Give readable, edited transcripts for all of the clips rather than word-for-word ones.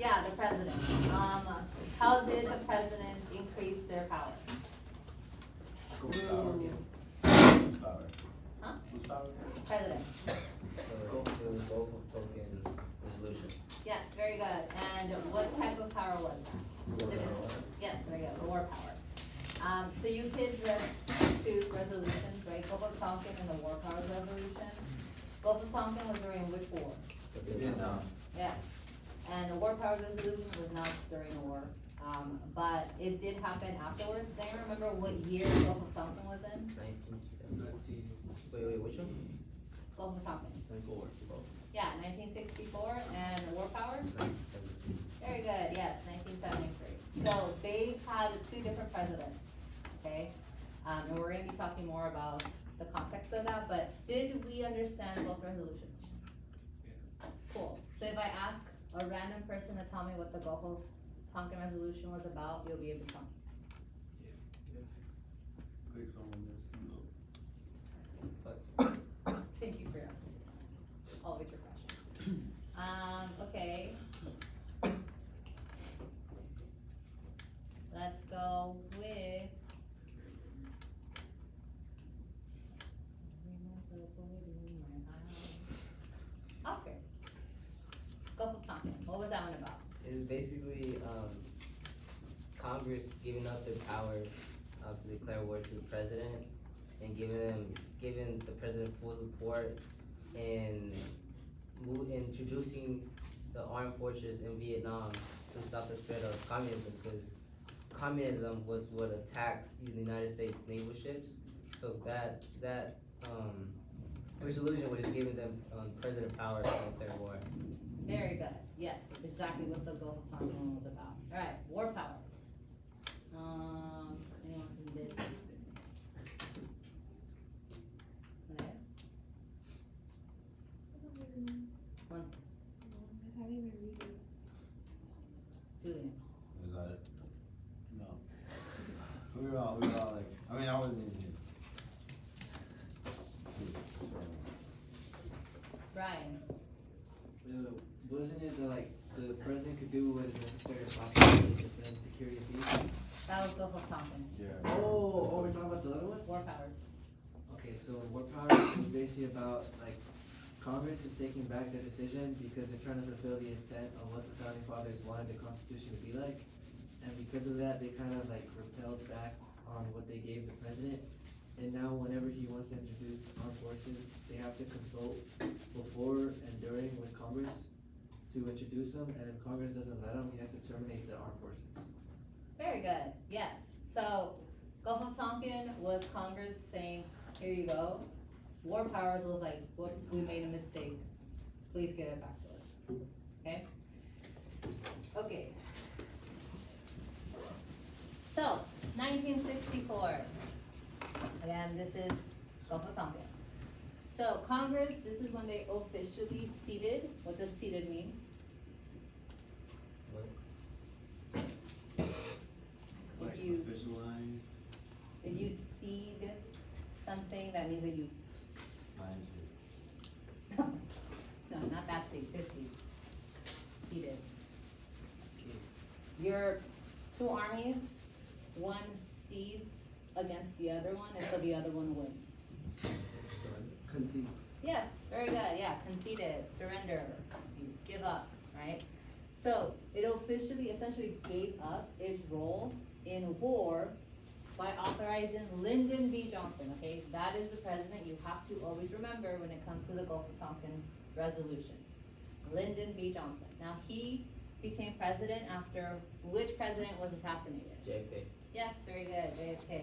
Yeah, the president. How did the president increase their power? Whose power? Whose power? Huh? Whose power? President. The Gulf of Tonkin resolution. Yes, very good. And what type of power was that? Yes, very good, the war power. So you kids read two resolutions, right? Gulf of Tonkin and the War Powers Resolution. Gulf of Tonkin was during which war? Vietnam. Yes. And the War Powers Resolution was not during the war, but it did happen afterwards. Do you remember what year Gulf of Tonkin was in? 1970. Wait, which one? Gulf of Tonkin. 24. Yeah, 1964, and War Powers? 1973. Very good, yes, 1973. So they had two different presidents, okay? And we're gonna be talking more about the context of that, but did we understand both resolutions? Cool. So if I ask a random person to tell me what the Gulf of Tonkin resolution was about, you'll be able to tell me. Click someone this. Thank you for your, always your question. Okay. Let's go with. Oscar. Gulf of Tonkin, what was that one about? It's basically Congress giving up their power to declare war to the president and giving the president full support and introducing the armed forces in Vietnam to stop the spread of communism, because communism was what attacked the United States naval ships. So that resolution was giving them president power to declare war. Very good, yes, that's exactly what the Gulf of Tonkin was about. Alright, war powers. Anyone from this? Okay. One, Julian. Is that it? No. We were all like, I mean, I wasn't even here. See, Brian. Wasn't it that like the president could do what is necessary to stop defend security and peace? That was Gulf of Tonkin. yeah. Oh, we're talking about the other one? War powers. Okay, so in War Powers, it was basically about like Congress is taking back their decision because they're trying to fulfill the intent of what the founding fathers wanted the Constitution to be like. And because of that, they kind of like repelled back on what they gave the president. And now whenever he wants to introduce armed forces, they have to consult before and during with Congress to introduce them. And if Congress doesn't let him, he has to terminate the armed forces. Very good, yes. So, Gulf of Tonkin was Congress saying, here you go. War powers was like, whoops, we made a mistake. Please give it back to us. Okay? Okay. So, 1964. Again, this is Gulf of Tonkin. So, Congress, this is when they officially ceded. What does ceded mean? What? Like you- officialized. If you cede something, that means that you, Lines it. no, not that seed, this seed. Ceded. Your two armies, one cedes against the other one, and so the other one wins. Concedes. Yes, very good, yeah, conceded, surrender, you give up, right? So, it officially, essentially gave up its role in war by authorizing Lyndon B. Johnson, okay? That is the president you have to always remember when it comes to the Gulf of Tonkin resolution. Lyndon B. Johnson. Now, he became president after which president was assassinated? JFK. Yes, very good, JFK.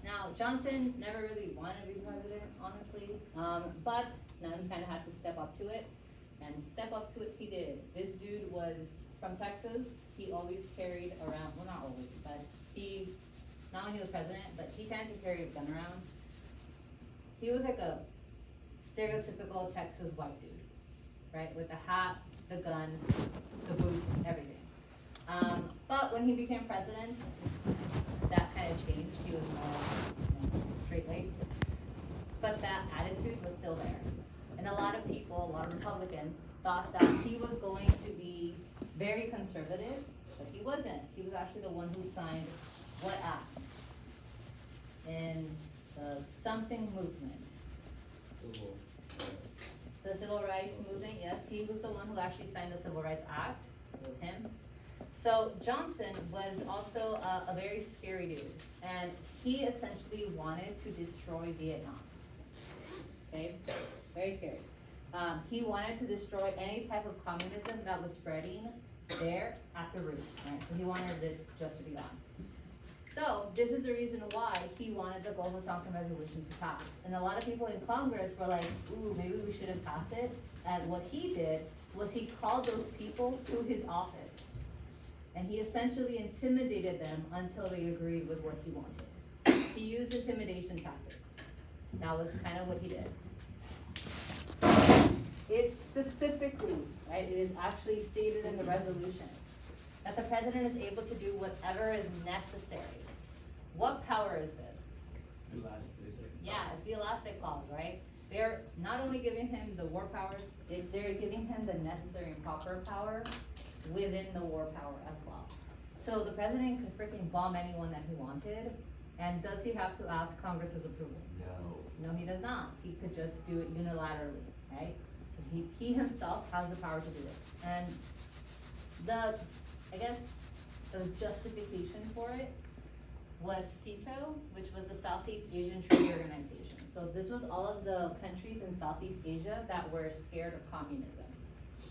Now, Johnson never really wanted to be president, honestly, but now he kind of had to step up to it, and step up to it he did. This dude was from Texas. He always carried around, well, not always, but he, not when he was president, but he tended to carry a gun around. He was like a stereotypical Texas white dude, right? With the hat, the gun, the boots, everything. But when he became president, that kind of changed. He was more straight-laced. But that attitude was still there. And a lot of people, a lot of Republicans, thought that he was going to be very conservative, but he wasn't. He was actually the one who signed what act? In the something movement. Civil, The Civil Rights Movement, yes, he was the one who actually signed the Civil Rights Act. It was him. So Johnson was also a very scary dude, and he essentially wanted to destroy Vietnam. Okay, very scary. He wanted to destroy any type of communism that was spreading there at the root, right? So he wanted it just to be gone. So this is the reason why he wanted the Global Tonkin Resolution to pass. And a lot of people in Congress were like, ooh, maybe we shouldn't pass it. And what he did was he called those people to his office. And he essentially intimidated them until they agreed with what he wanted. He used intimidation tactics. That was kind of what he did. It's specifically, right, it is actually stated in the resolution that the president is able to do whatever is necessary. What power is this? Elastic. Yeah, it's the elastic clause, right? They're not only giving him the war powers, they're giving him the necessary and proper power within the war power as well. So the president could freaking bomb anyone that he wanted, and does he have to ask Congress's approval? No. No, he does not. He could just do it unilaterally, right? So he himself has the power to do this. And I guess, the justification for it was CETO, which was the Southeast Asian Treaty Organization. So this was all of the countries in Southeast Asia that were scared of communism.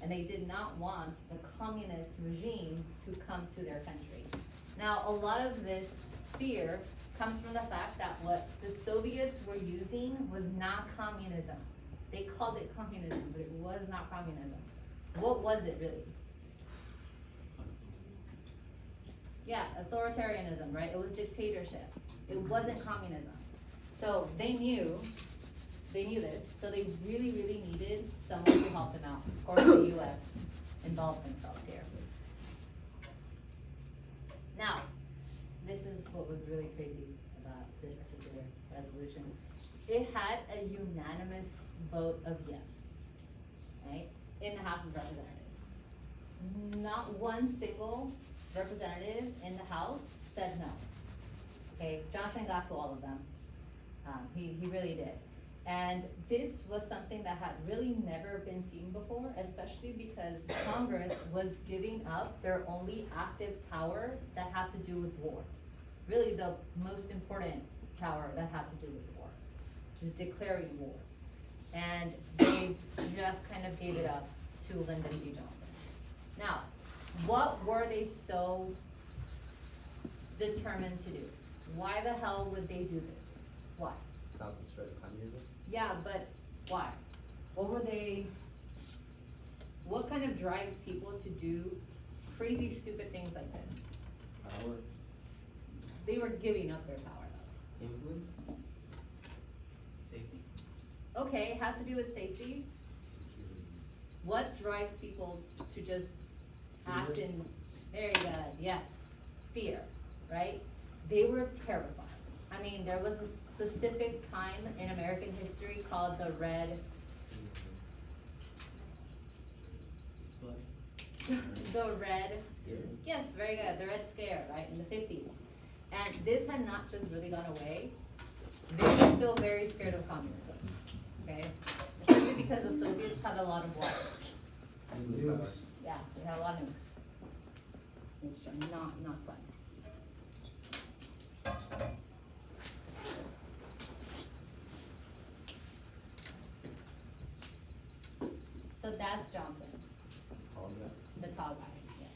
And they did not want the communist regime to come to their country. Now, a lot of this fear comes from the fact that what the Soviets were using was not communism. They called it communism, but it was not communism. What was it really? Yeah, authoritarianism, right? It was dictatorship. It wasn't communism. So they knew this, so they really, really needed someone to help them out. Of course, the US involved themselves here. Now, this is what was really crazy about this particular resolution. It had a unanimous vote of yes, right, in the House of Representatives. Not one single representative in the House said no. Okay, Johnson got to all of them. He really did. And this was something that had really never been seen before, especially because Congress was giving up their only active power that had to do with war. Really the most important power that had to do with war, which is declaring war. And they just kind of gave it up to Lyndon B. Johnson. Now, what were they so determined to do? Why the hell would they do this? Why? Stop the spread of communism. Yeah, but why? What kind of drives people to do crazy, stupid things like this? Power. They were giving up their power though. Influence. Safety. Okay, it has to do with safety. What drives people to just act in, very good, yes, fear, right? They were terrified. I mean, there was a specific time in American history called the Red Scary. Yes, very good. The Red Scare, right, in the 50s. And this had not just really gone away. They were still very scared of communism, okay? Especially because the Soviets had a lot of what? Nukes. Yeah, they had a lot of nukes. Which are not fun. So that's Johnson, All that. the tall guy, yes.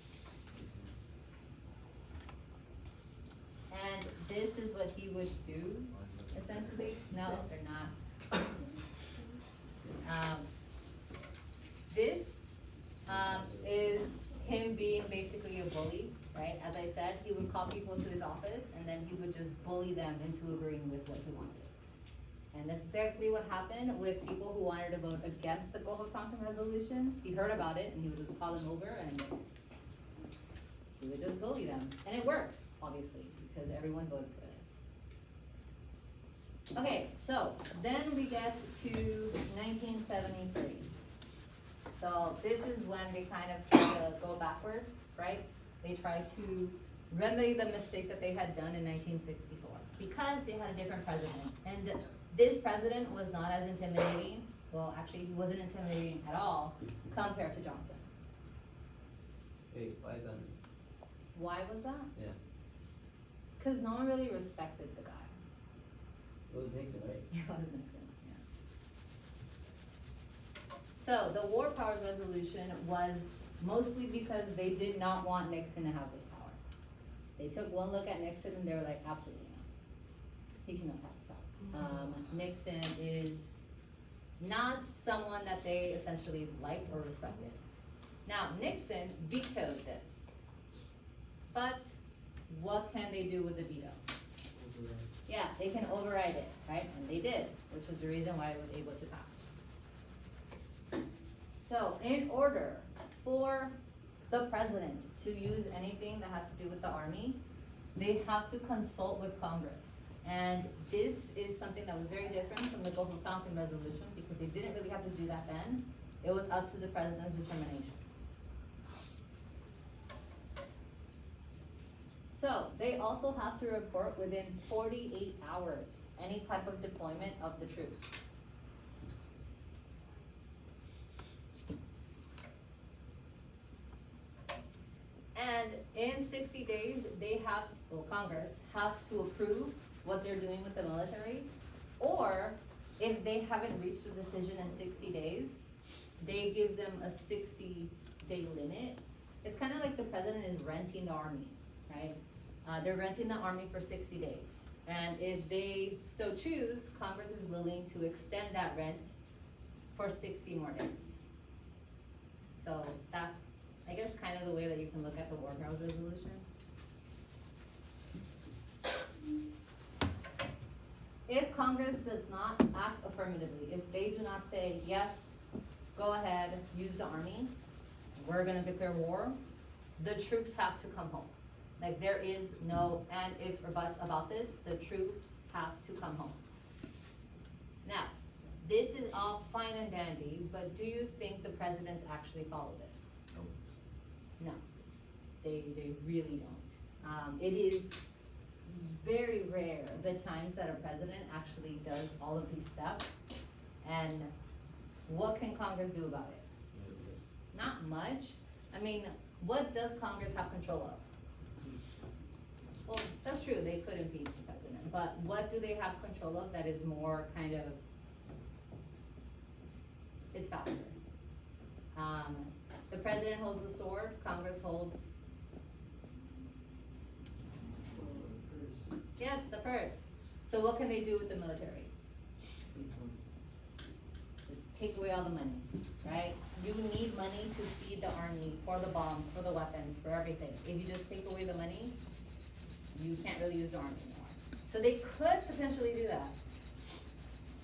And this is what he would do, essentially. No, they're not. This is him being basically a bully, right? As I said, he would call people to his office and then he would just bully them into agreeing with what he wanted. And that's exactly what happened with people who wanted to vote against the Global-Tonkin Resolution. He heard about it and he would just call them over and he would just bully them. And it worked, obviously, because everyone voted for this. Okay, so then we get to 1973. so this is when they kind of try to go backwards, right? They try to remedy the mistake that they had done in 1964, because they had a different president. And this president was not as intimidating, well, actually, he wasn't intimidating at all compared to Johnson. Wait, why is that? Why was that? Yeah. Because no one really respected the guy. It was Nixon, right? It was Nixon, yeah. So the War Powers Resolution was mostly because they did not want Nixon to have this power. They took one look at Nixon and they were like, absolutely not. He cannot have this power. Nixon is not someone that they essentially liked or respected. Now, Nixon vetoed this. But what can they do with the veto? Yeah, they can override it, right? And they did, which is the reason why it was able to pass. So, in order for the president to use anything that has to do with the army, they have to consult with Congress. And this is something that was very different from the Gulf of Tonkin resolution, because they didn't really have to do that then. It was up to the president's determination. So, they also have to report within 48 hours any type of deployment of the troops. And in 60 days, Congress has to approve what they're doing with the military, or if they haven't reached a decision in 60 days, they give them a 60-day limit. It's kind of like the president is renting the army, right? They're renting the army for 60 days. And if they so choose, Congress is willing to extend that rent for 60 more days. So that's, I guess, kind of the way that you can look at the War Powers Resolution. If Congress does not act affirmatively, if they do not say, yes, go ahead, use the army, we're gonna declare war, the troops have to come home. Like, there is no and ifs or buts about this, the troops have to come home. Now, this is all fine and dandy, but do you think the presidents actually follow this? No, they really don't. It is very rare the times that a president actually does all of these steps. And what can Congress do about it? Not much. I mean, what does Congress have control of? Well, that's true, they could impeach the president, but what do they have control of that is more kind of, it's faster. The president holds the sword, Congress holds, yes, the purse. So what can they do with the military? Just take away all the money, right? You need money to feed the army, for the bombs, for the weapons, for everything. If you just take away the money, you can't really use the army anymore. So they could potentially do that,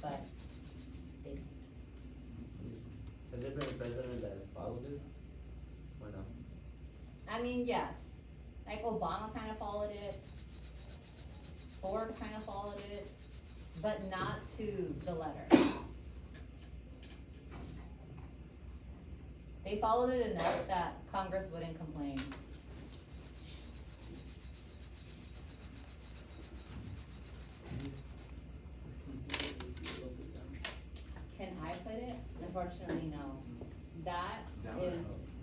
but they don't. Has there been a president that has followed this? Or no? I mean, yes, like Obama kind of followed it, Ford kind of followed it, but not to the letter. They followed it enough that Congress wouldn't complain. Can I put it? Unfortunately, no. That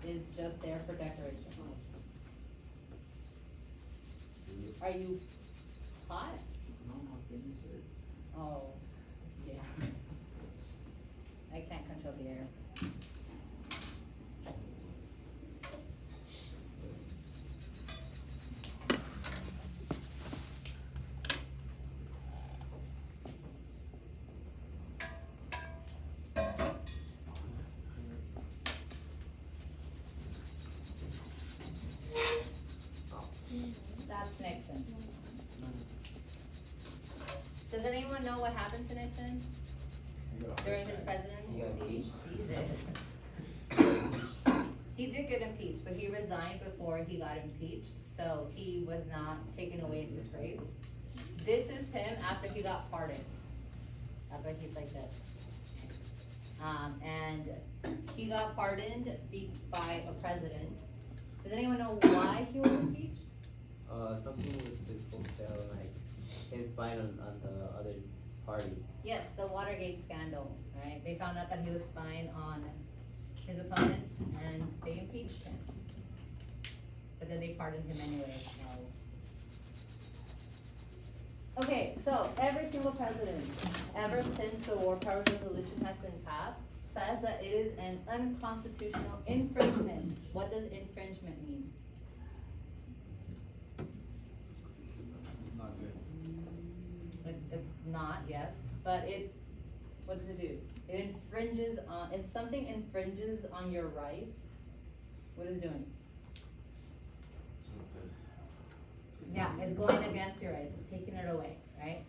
is just there for decoration. Are you hot? No, I'll finish it. Oh, yeah. I can't control the air. That's Nixon. Does anyone know what happened to Nixon during his presidency? He got impeached. Jesus. He did get impeached, but he resigned before he got impeached, so he was not taken away in disgrace. This is him after he got pardoned. That's why he's like this. And he got pardoned by a president. Does anyone know why he was impeached? Something with this whole tale, like, his spying on the other party. Yes, the Watergate scandal, right? They found out that he was spying on his opponents and they impeached him. But then they pardoned him anyway, so. Okay, so every single president, ever since the War Powers Resolution has been passed, says that it is an unconstitutional infringement. What does infringement mean? It's not good. It's not, yes, but what does it do? It infringes on, if something infringes on your rights, what is it doing? It's like this. Yeah, it's going against your rights, it's taking it away, right?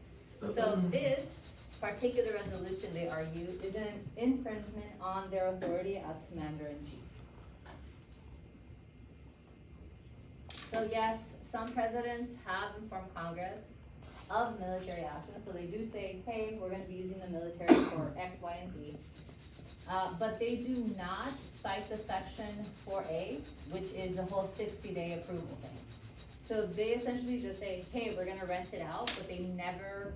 So this particular resolution, they argue, is an infringement on their authority as commander-in-chief. So yes, some presidents have informed Congress of military action, so they do say, hey, we're gonna be using the military for X, Y, and Z. But they do not cite the section 4A, which is the whole 60-day approval thing. So they essentially just say, hey, we're gonna rent it out, but they never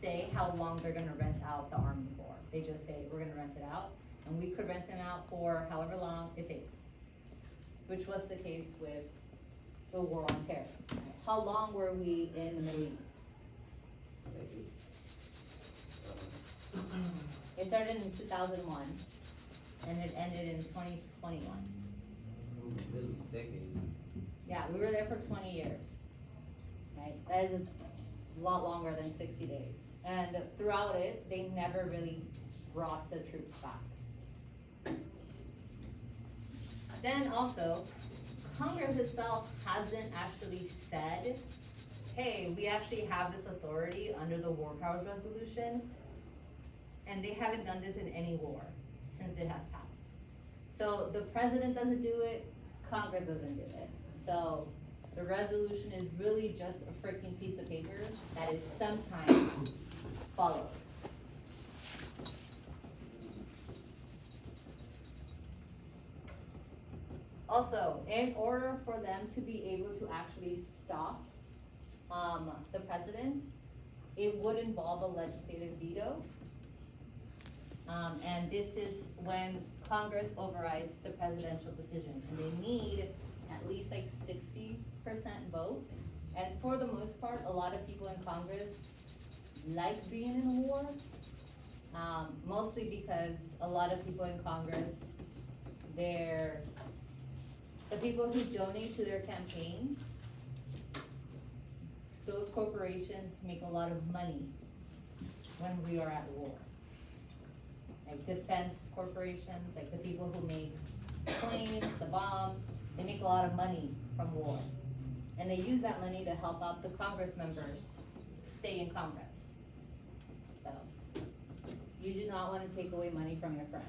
say how long they're gonna rent out the army for. They just say, we're gonna rent it out, and we could rent them out for however long it takes, which was the case with the war on terror. How long were we in the Middle East? It started in 2001, and it ended in 2021. Literally decades. Yeah, we were there for 20 years, right? That is a lot longer than 60 days. And throughout it, they never really brought the troops back. Then also, Congress itself hasn't actually said, hey, we actually have this authority under the War Powers Resolution, and they haven't done this in any war since it has passed. So the president doesn't do it, Congress doesn't do it. So the resolution is really just a freaking piece of paper that is sometimes followed. Also, in order for them to be able to actually stop the president, it would involve a legislative veto. And this is when Congress overrides the presidential decision, and they need at least like 60% vote. And for the most part, a lot of people in Congress like being in a war, mostly because a lot of people in Congress, the people who donate to their campaigns, those corporations make a lot of money when we are at war. Like defense corporations, like the people who make planes, the bombs, they make a lot of money from war. And they use that money to help out the Congress members stay in Congress. So, you do not want to take away money from your friend.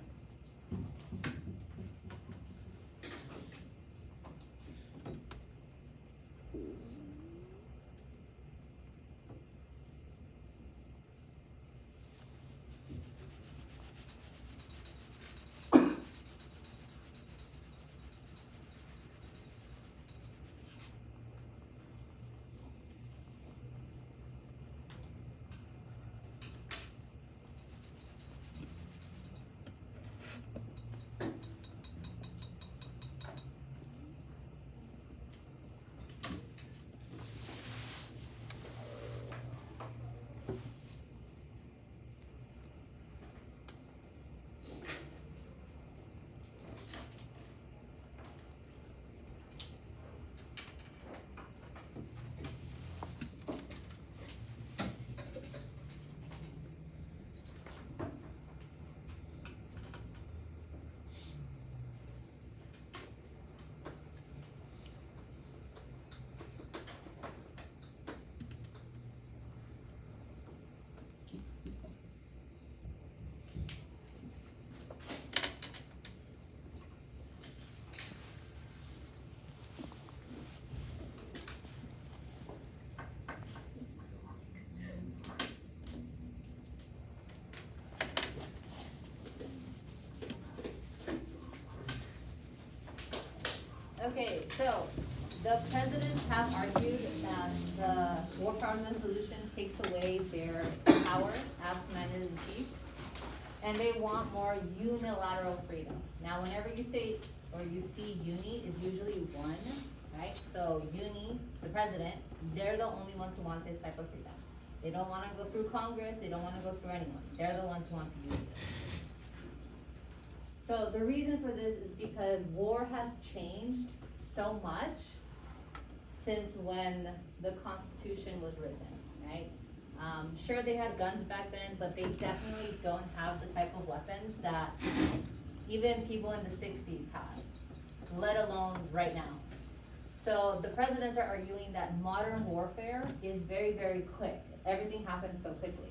Okay, so the presidents have argued that the war powers resolution takes away their power as commander-in-chief, and they want more unilateral freedom. Now, whenever you say, or you see uni, it's usually one, right? So uni, the president, they're the only ones who want this type of freedom. They don't wanna go through Congress, they don't wanna go through anyone. They're the ones who want to do this. So the reason for this is because war has changed so much since when the Constitution was written, right? Sure, they had guns back then, but they definitely don't have the type of weapons that even people in the 60s had, let alone right now. So the presidents are arguing that modern warfare is very, very quick. Everything happens so quickly.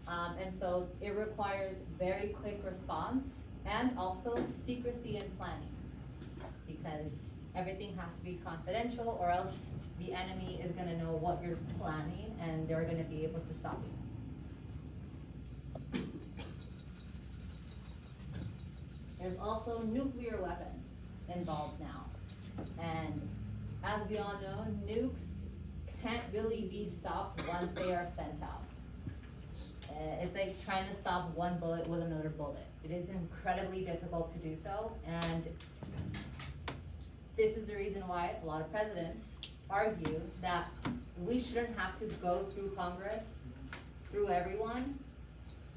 And so it requires very quick response and also secrecy and planning, because everything has to be confidential, or else the enemy is gonna know what you're planning and they're gonna be able to stop you. There's also nuclear weapons involved now. And as we all know, nukes can't really be stopped once they are sent out. It's like trying to stop one bullet with another bullet. It is incredibly difficult to do so, and this is the reason why a lot of presidents argue that we shouldn't have to go through Congress, through everyone,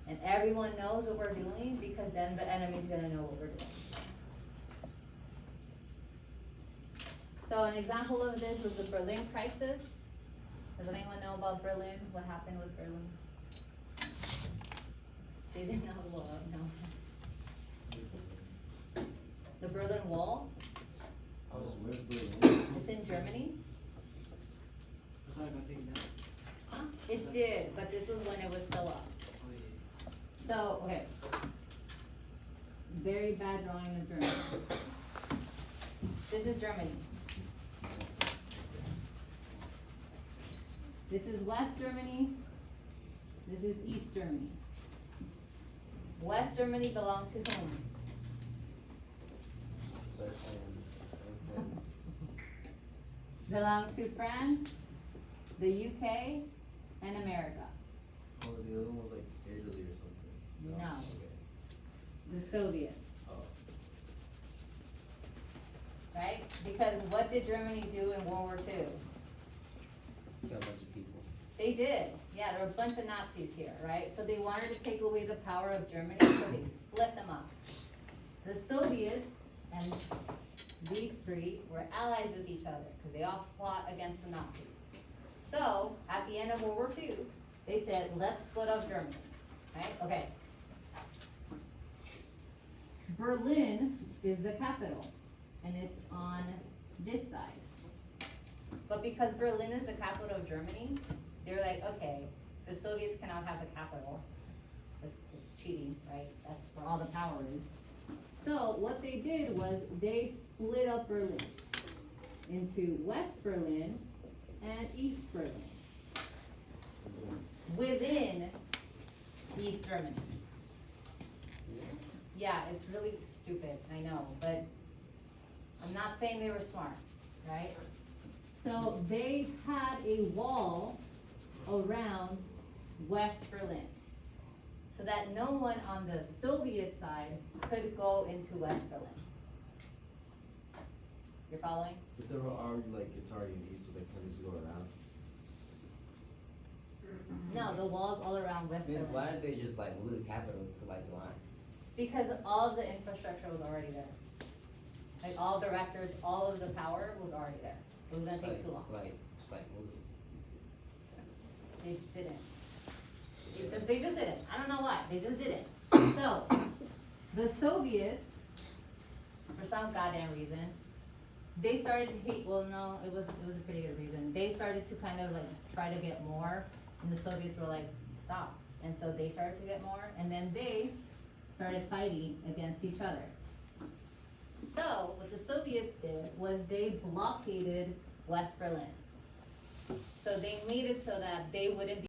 and everyone knows what we're doing, because then the enemy's gonna know what we're doing. So an example of this was the Berlin crisis. Does anyone know about Berlin? What happened with Berlin? They didn't know the wall, no. The Berlin Wall, Where's Berlin? it's in Germany. I thought it got taken down. Huh? It did, but this was when it was still up. Oh, yeah. So, okay. Very bad drawing of Germany. This is Germany. This is West Germany. This is East Germany. West Germany belonged to whom? So it's saying, Belonged to France, the UK, and America. Oh, the other one was like Italy or something. No. Okay. The Soviets, Oh. right? Because what did Germany do in World War II? got a bunch of people. They did, yeah, there were a bunch of Nazis here, right? So they wanted to take away the power of Germany, so they split them up. The Soviets and these three were allies with each other, because they all fought against the Nazis. So, at the end of World War II, they said, let's split up Germany, right? Okay. Berlin is the capital, and it's on this side. But because Berlin is the capital of Germany, they're like, okay, the Soviets cannot have the capital. It's cheating, right? That's where all the power is. So what they did was they split up Berlin into West Berlin and East Berlin within East Germany. Yeah, it's really stupid, I know, but I'm not saying they were smart, right? So they had a wall around West Berlin, so that no one on the Soviet side could go into West Berlin. You're following? But they're already like, it's already in east, so they can just go around. No, the wall's all around West Means Berlin. why didn't they just like move the capital to like the line? Because all of the infrastructure was already there. Like all the records, all of the power was already there. It was gonna Just take like- too long. Just like move it. They didn't. They just didn't. I don't know why. They just didn't. So, the Soviets, for some goddamn reason, they started to hate, well, no, it was a pretty good reason. They started to kind of like try to get more, and the Soviets were like, stop. And so they started to get more, and then they started fighting against each other. So, what the Soviets did was they blockaded West Berlin. So they made it so that they wouldn't be